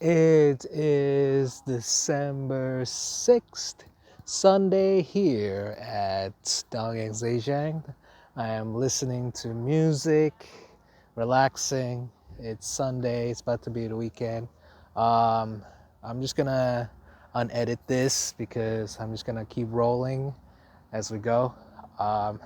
It is December 6th, Sunday here at Zhejiang. I am listening to music, relaxing. It's Sunday, it's about to be the weekend. Um, I'm just gonna unedit this because I'm just gonna keep rolling as we go. Um,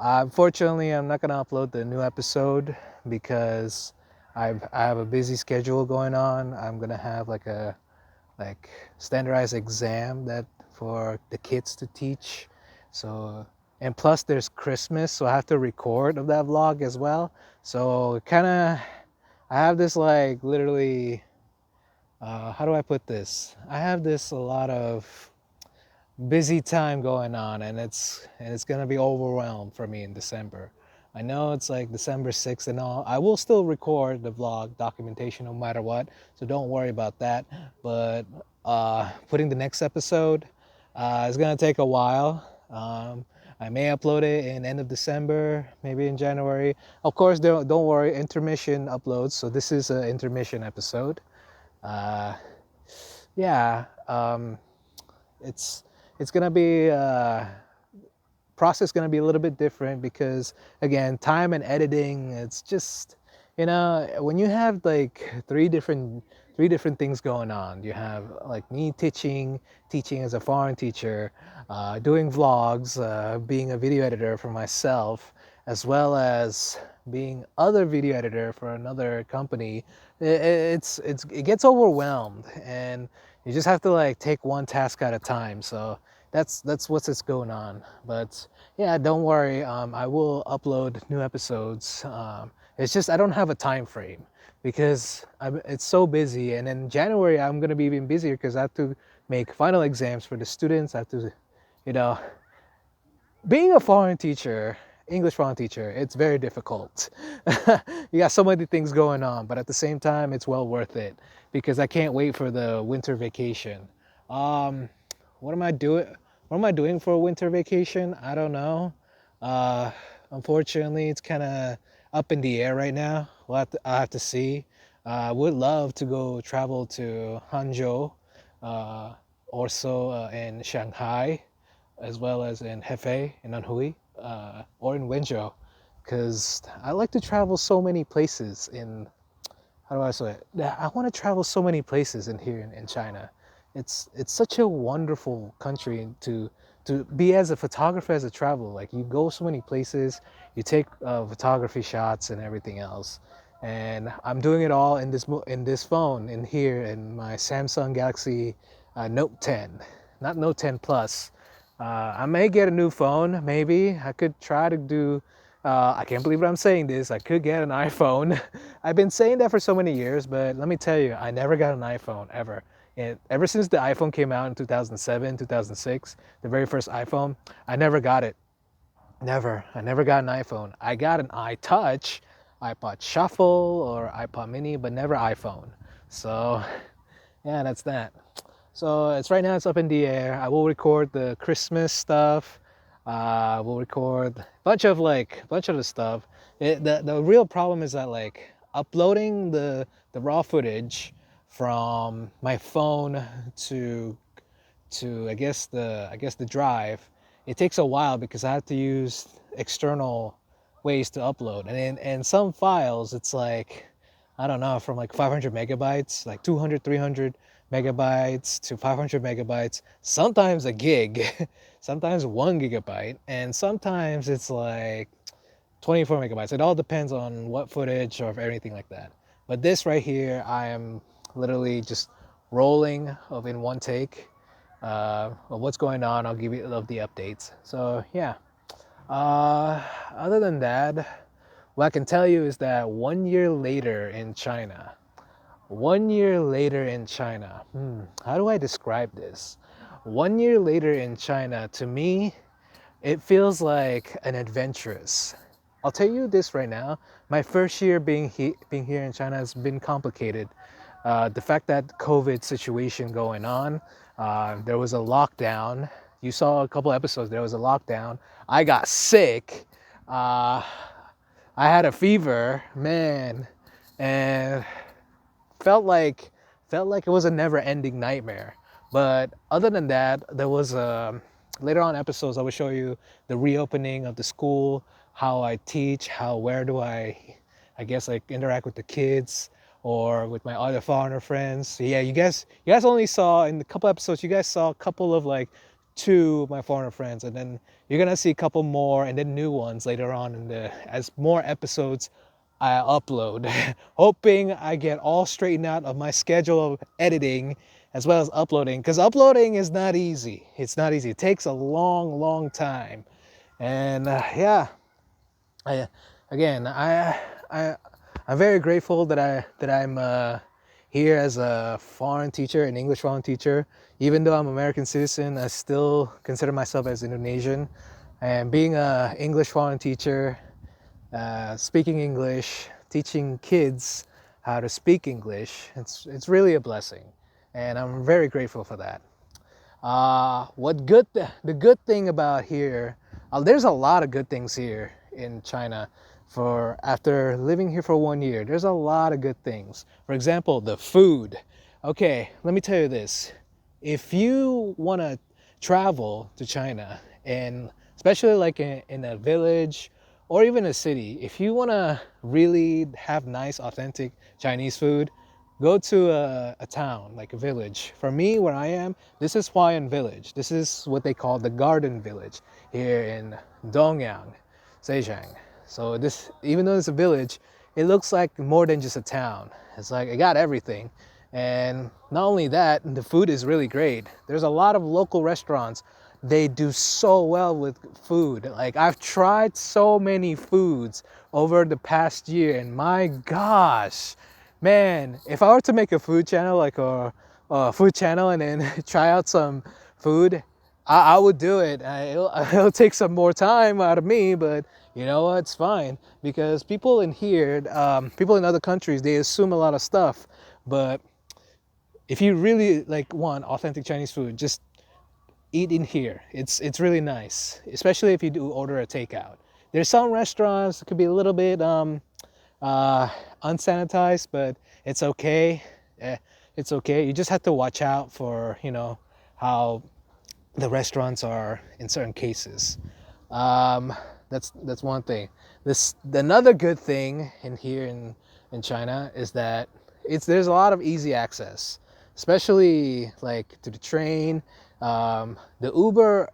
Unfortunately, I'm not gonna upload the new episode because I have a busy schedule going on. I'm gonna have like standardized exam that for the kids to teach. So and plus there's Christmas, so I have to record of that vlog as well. So kind of I have this like literally how do I put this? I have this a lot of busy time going on, and it's gonna be overwhelmed for me in December. I know it's like December 6th and all. I will still record the vlog documentation no matter what, so don't worry about that. But putting the next episode is gonna take a while. I may upload it in end of December, maybe in January. Of course, don't worry, intermission uploads. So this is an intermission episode. Uh, yeah, it's it's gonna be process gonna be a little bit different because again, time and editing. It's just when you have like three different things going on. You have like me teaching as a foreign teacher, doing vlogs, being a video editor for myself, as well as being other video editor for another company. It gets overwhelmed, and you just have to like take one task at a time. So that's what's going on. But yeah, don't worry. I will upload new episodes. It's just I don't have a time frame because it's so busy. And in January I'm gonna be even busier because I have to make final exams for the students. I have to, you know, being a foreign teacher, English foreign teacher, it's very difficult. You got so many things going on, but at the same time, it's well worth it because I can't wait for the winter vacation. Um, what am I doing? What am I doing for a winter vacation? I don't know. Uh, Unfortunately, it's kind of up in the air right now. I have to see. I would love to go travel to Hangzhou, uh, also in Shanghai, as well as in Hefei, in Anhui, or in Wenzhou, because I like to travel so many places in, how do I say it? Yeah, I want to travel so many places in here in China. It's such a wonderful country to be as a photographer, as a traveler. Like you go so many places, you take photography shots and everything else. And I'm doing it all in this phone in here in my Samsung Galaxy Note 10, not Note 10 Plus. I may get a new phone. Maybe I could try to do. I can't believe I'm saying this. I could get an iPhone. I've been saying that for so many years, but let me tell you, I never got an iPhone ever. And ever since the iPhone came out in 2007, 2006, the very first iPhone, I never got it. Never. I never got an iPhone. I got an iTouch, iPod Shuffle, or iPod Mini, but never iPhone. So, yeah, that's that. So it's right now. It's up in the air. I will record the Christmas stuff. We'll record bunch of the stuff. The real problem is that like uploading the raw footage from my phone to I guess the drive. It takes a while because I have to use external ways to upload, and in some files it's like I don't know, from like 500 megabytes, like 200, 300 megabytes to 500 megabytes, sometimes a gig, sometimes 1 gigabyte, and sometimes it's like 24 megabytes. It all depends on what footage or anything like that. But this right here, I am literally just rolling of in one take of what's going on. I'll give you of the updates. So yeah. Other than that, what I can tell you is that 1 year later in China, 1 year later in China, how do I describe this? 1 year later in China, to me, it feels like an adventurous. I'll tell you this right now. My first year being here in China has been complicated. The fact that COVID situation going on, there was a lockdown. You saw a couple episodes. There was a lockdown. I got sick. Uh, I had a fever, man, and felt like felt like it was a never-ending nightmare. But other than that, there was later on episodes I will show you the reopening of the school, how I teach, where do I guess like interact with the kids or with my other foreigner friends. So yeah, you guys only saw in a couple episodes, you guys saw a couple of like two of my foreigner friends, and then you're gonna see a couple more and then new ones later on in the as more episodes I upload. Hoping I get all straightened out of my schedule of editing as well as uploading, because uploading is not easy. It's not easy. It takes a long time. And yeah, I, again, I, I'm very grateful that I'm here as a foreign teacher, an English foreign teacher. Even though I'm an American citizen, I still consider myself as Indonesian. And being a English foreign teacher, speaking English, teaching kids how to speak English, it's really a blessing, and I'm very grateful for that. The good thing about here, there's a lot of good things here in China. For after living here for 1 year, there's a lot of good things. For example, the food. Okay, let me tell you this. If you want to travel to China, and especially like in a village or even a city, if you want to really have nice, authentic Chinese food, go to a town, like a village. For me, where I am, this is Huayan Village. This is what they call the Garden Village here in Dongyang, Zhejiang. So this, even though it's a village, it looks like more than just a town. It's like it got everything. And not only that, the food is really great. There's a lot of local restaurants. They do so well with food. Like I've tried so many foods over the past year, and my gosh, man, if I were to make a food channel, like a food channel, and then try out some food, I would do it. It'll take some more time out of me, but you know what? It's fine, because people in here, people in other countries, they assume a lot of stuff. But if you really like want authentic Chinese food, just eat in here. It's really nice, especially if you do order a takeout. There's some restaurants that could be a little bit unsanitized, but it's okay. It's okay. You just have to watch out for, how the restaurants are in certain cases. Um, that's one thing. Another good thing in here in China is that there's a lot of easy access, especially like to the train, the Uber.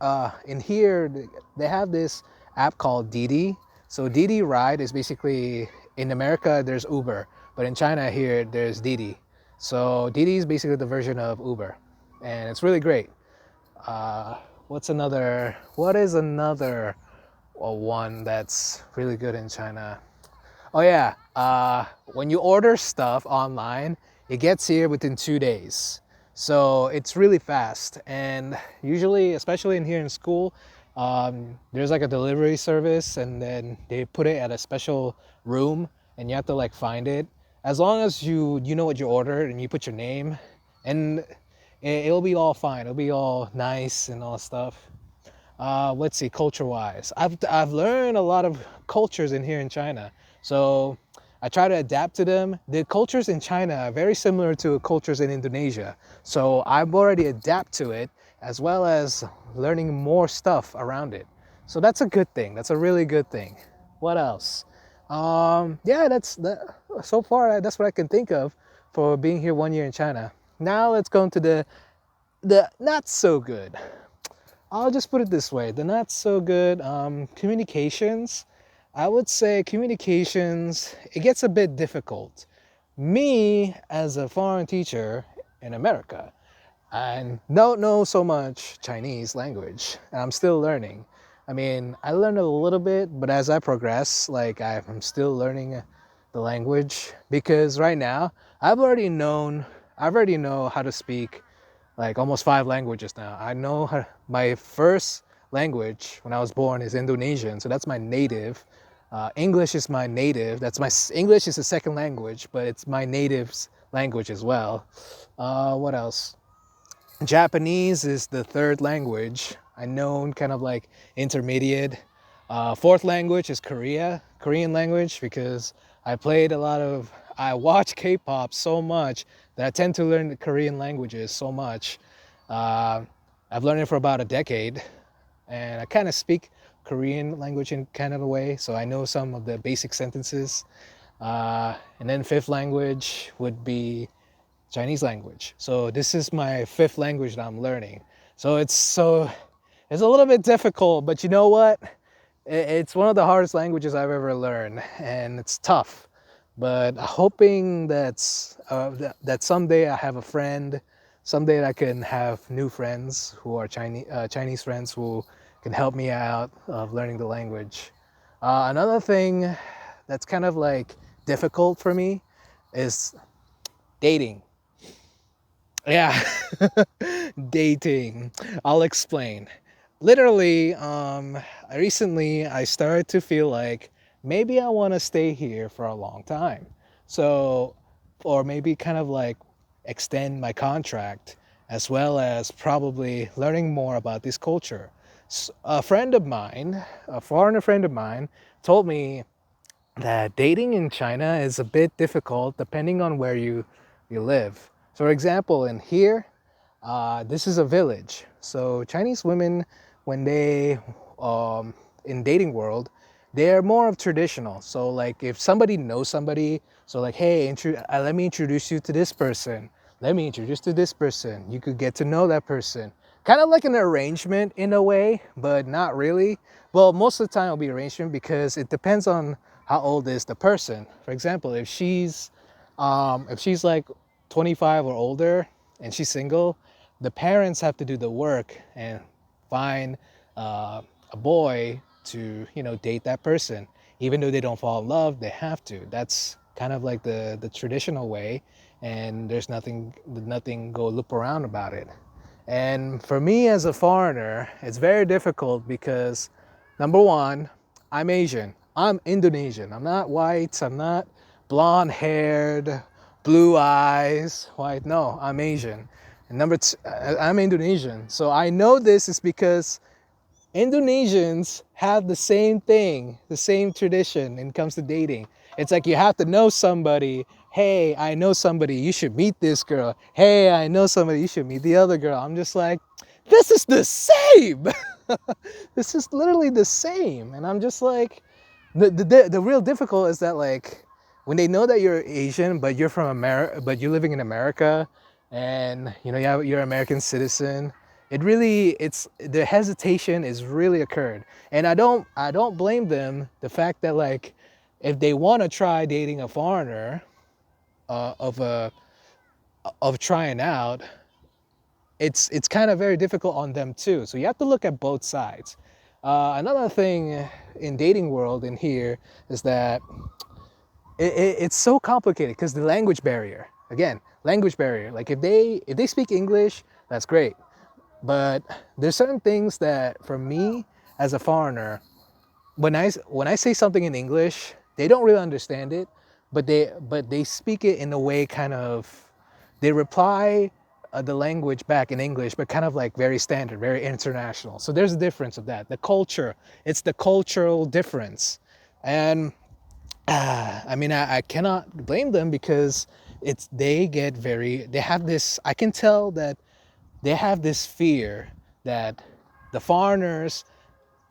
In here, they have this app called Didi. So Didi Ride is basically, in America there's Uber, but in China here there's Didi. So Didi is basically the version of Uber, and it's really great. Uh, What is another one that's really good in China? Oh yeah, when you order stuff online, it gets here within 2 days. So it's really fast. And usually, especially in here in school, there's like a delivery service, and then they put it at a special room, and you have to like find it. As long as you know what you ordered and you put your name, and it'll be all fine. It'll be all nice and all stuff. Let's see, culture-wise, I've learned a lot of cultures in here in China, so I try to adapt to them. The cultures in China are very similar to cultures in Indonesia, so I've already adapt to it, as well as learning more stuff around it. So that's a good thing. That's a really good thing. What else? Yeah, that's that. So far, that's what I can think of for being here 1 year in China. Now let's go into the not so good. I'll just put it this way, the not so good communications. I would say communications, it gets a bit difficult. Me, as a foreign teacher in America, I don't know so much Chinese language, and I'm still learning. I mean, I learned a little bit, but as I progress, like I'm still learning the language, because right now I've already know how to speak like almost 5 languages now. I know my first language when I was born is Indonesian, so that's my native. English is my native. English is the second language, but it's my native language as well. What else? Japanese is the third language. I know kind of like intermediate. Fourth language is Korean language, because I watch K-pop so much that I tend to learn the Korean languages so much. Uh, I've learned it for about a decade, and I kind of speak Korean language in kind of a way, so I know some of the basic sentences. And then fifth language would be Chinese language. So this is my fifth language that I'm learning. It's a little bit difficult, but you know what? It's one of the hardest languages I've ever learned, and it's tough. But hoping that someday I have a friend, someday I can have new friends who are Chinese friends who can help me out of learning the language. Another thing that's kind of like difficult for me is dating. Yeah, dating. I'll explain. Literally, recently I started to feel like maybe I want to stay here for a long time. So, or maybe kind of like extend my contract as well as probably learning more about this culture. A friend of mine, a foreigner friend of mine, told me that dating in China is a bit difficult depending on where you live. So, for example, in here, this is a village. So Chinese women, when they in dating world, they're more of traditional. So like if somebody knows somebody, so like hey, let me introduce you to this person. Let me introduce to this person. You could get to know that person. Kind of like an arrangement in a way, but not really. Well, most of the time it'll be arrangement because it depends on how old is the person. For example, if she's like 25 or older and she's single, the parents have to do the work and find a boy to date that person. Even though they don't fall in love, they have to. That's kind of like the traditional way, and there's nothing go loop around about it. And for me as a foreigner, it's very difficult because number one, I'm Asian. I'm Indonesian. I'm not white. I'm not blonde haired, blue eyes, white. No, I'm Asian. And number two, I'm Indonesian. So I know this is because Indonesians have the same thing, the same tradition when it comes to dating. It's like you have to know somebody. Hey, I know somebody. You should meet this girl. Hey, I know somebody. You should meet the other girl. I'm just like, this is the same. This is literally the same. And I'm just like, the real difficult is that like when they know that you're Asian, but you're from America, but you're living in America, and you're an American citizen. It's the hesitation is really occurred, and I don't blame them. The fact that like if they want to try dating a foreigner, uh, of a of trying out, it's kind of very difficult on them too. So you have to look at both sides. Another thing in dating world in here is that it's so complicated because the language barrier. Again, language barrier. Like if they speak English, that's great. But there's certain things that for me as a foreigner, when I say something in English, they don't really understand it, but they speak it in a way kind of they reply the language back in English, but kind of like very standard, very international. So there's a difference of that. The culture, it's the cultural difference, and I mean, I cannot blame them because they have this, I can tell that they have this fear that the foreigners,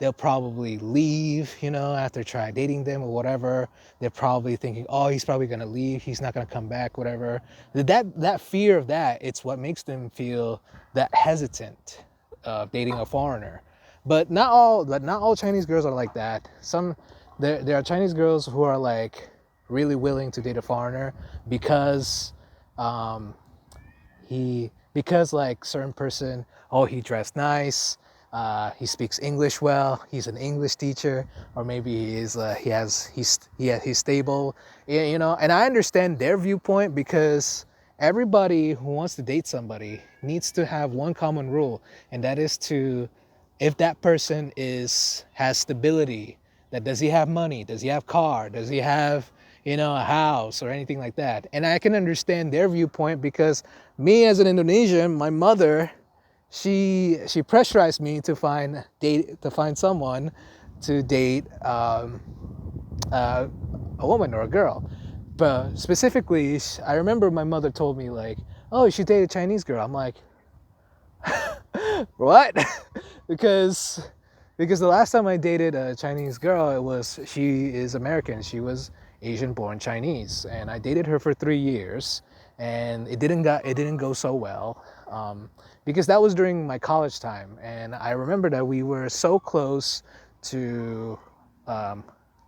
they'll probably leave, after try dating them or whatever. They're probably thinking, oh, he's probably going to leave. He's not going to come back, whatever. That fear of that, it's what makes them feel that hesitant of dating a foreigner. But not all Chinese girls are like that. There are Chinese girls who are like really willing to date a foreigner because um, because like certain person, oh, he dressed nice, he speaks English well, he's an English teacher, or maybe he's stable, and I understand their viewpoint because everybody who wants to date somebody needs to have one common rule, and that is to, if that person has stability, that does he have money, does he have car, does he have a house or anything like that. And I can understand their viewpoint because me as an Indonesian, my mother, she pressurized me to find someone to date, a woman or a girl. But specifically, I remember my mother told me like, "Oh, she dated a Chinese girl." I'm like, "What?" because because the last time I dated a Chinese girl, she is American. She was Asian born Chinese, and I dated her for 3 years, and it didn't go so well, because that was during my college time, and I remember that we were so close to um,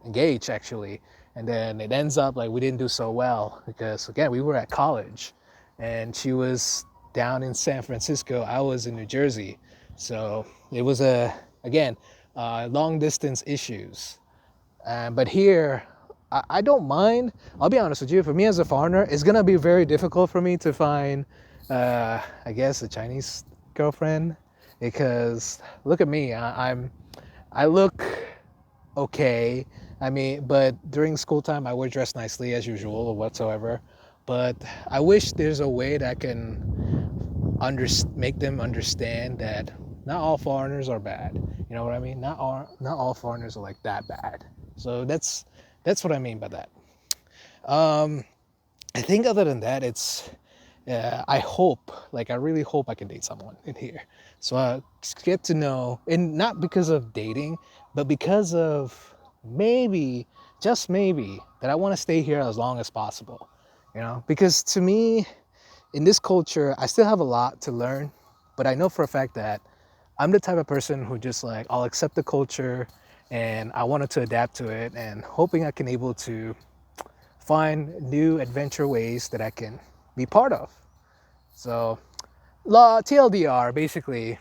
engage actually, and then it ends up like we didn't do so well because again we were at college, and she was down in San Francisco. I was in New Jersey, so it was again long distance issues. But here, I don't mind. I'll be honest with you. For me as a foreigner, it's gonna be very difficult for me to find, I guess, a Chinese girlfriend, because look at me. I look okay. I mean, but during school time, I would dress nicely as usual or whatsoever. But I wish there's a way that I can make them understand that not all foreigners are bad. You know what I mean? Not all foreigners are like that bad. So that's what I mean by that. Um, I think other than that, it's I hope, like I really hope I can date someone in here. So I get to know, and not because of dating, but because of maybe, just maybe, that I want to stay here as long as possible. You know, because to me, in this culture, I still have a lot to learn, but I know for a fact that I'm the type of person who just like, I'll accept the culture and I wanted to adapt to it, and hoping I can able to find new adventure ways that I can be part of. So, TLDR, basically,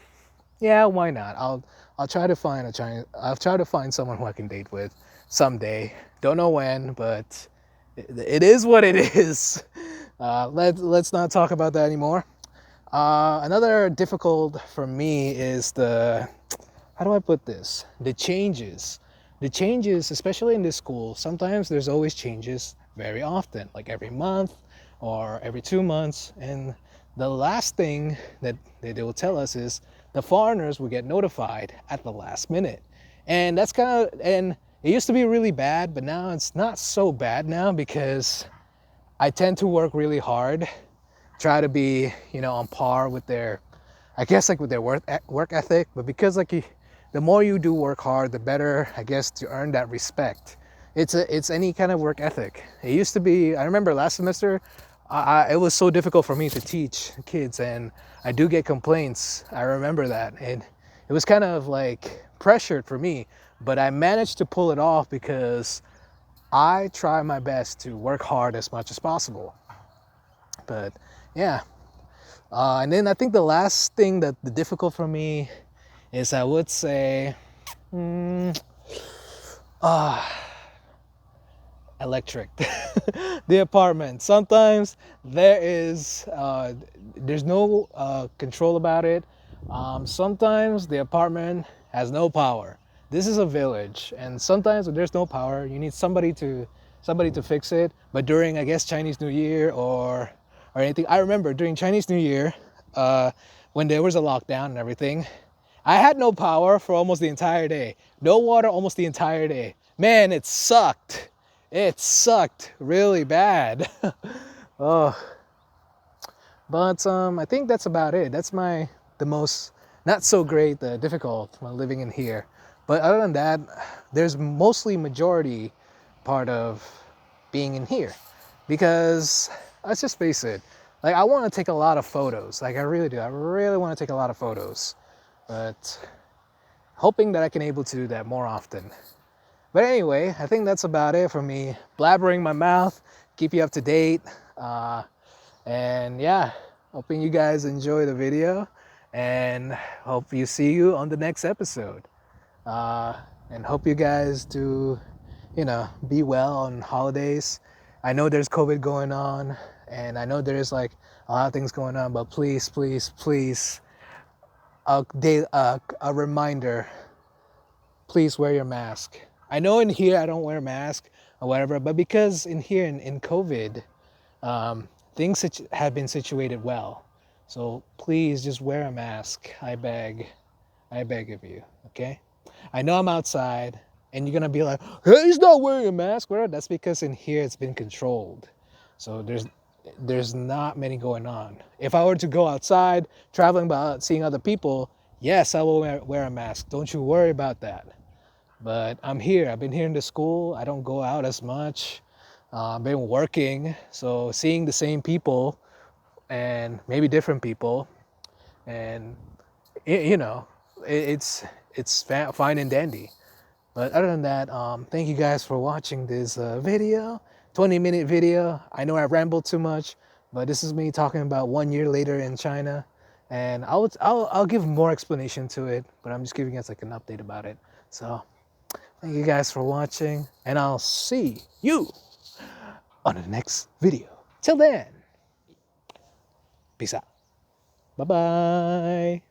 yeah, why not? I'll try to find a Chinese. I'll try to find someone who I can date with someday. Don't know when, but it is what it is. Let's not talk about that anymore. Another difficult for me is how do I put this? The changes. The changes, especially in this school, sometimes there's always changes very often, like every month or every 2 months. And the last thing that they will tell us is the foreigners will get notified at the last minute. And that's and it used to be really bad, but now it's not so bad now because I tend to work really hard, try to be, on par with their, I guess, like with their work ethic. But because the more you do work hard, the better, I guess, to earn that respect. It's any kind of work ethic. It used to be, I remember last semester, it was so difficult for me to teach kids, and I do get complaints. I remember that, and it was kind of like pressured for me, but I managed to pull it off because I try my best to work hard as much as possible. But yeah, and then I think the last thing that the difficult for me is, I would say, electric. The apartment. Sometimes there's no control about it. Sometimes the apartment has no power. This is a village, and sometimes when there's no power, you need somebody to fix it. But during, I guess, Chinese New Year or anything, I remember during Chinese New Year, when there was a lockdown and everything, I had no power for almost the entire day. No water almost the entire day. Man, it sucked. It sucked really bad. Oh, but I think that's about it. That's the most not so great, difficult when living in here. But other than that, there's mostly majority part of being in here, because let's just face it, like I want to take a lot of photos. Like I really do. I really want to take a lot of photos, but hoping that I can able to do that more often. But anyway, I think that's about it for me. Blabbering my mouth, keep you up to date. And yeah, hoping you guys enjoy the video, and hope you see you on the next episode. And hope you guys do, be well on holidays. I know there's COVID going on, and I know there's like a lot of things going on, but please, please, please, a reminder, please wear your mask. I know in here I don't wear a mask or whatever, but because in here in COVID, things have been situated well. So please just wear a mask. I beg of you, okay? I know I'm outside. And you're gonna be like, hey, he's not wearing a mask. Whatever. That's because in here it's been controlled. So there's not many going on. If I were to go outside, traveling about, seeing other people, yes, I will wear a mask. Don't you worry about that. But I'm here. I've been here in the school. I don't go out as much. I've been working, so seeing the same people and maybe different people, and you know, it's fine and dandy. But other than that, thank you guys for watching this video, 20-minute video. I know I rambled too much, but this is me talking about 1 year later in China, and I'll give more explanation to it, but I'm just giving us like an update about it. So thank you guys for watching, and I'll see you on the next video. Till then, peace out. Bye bye.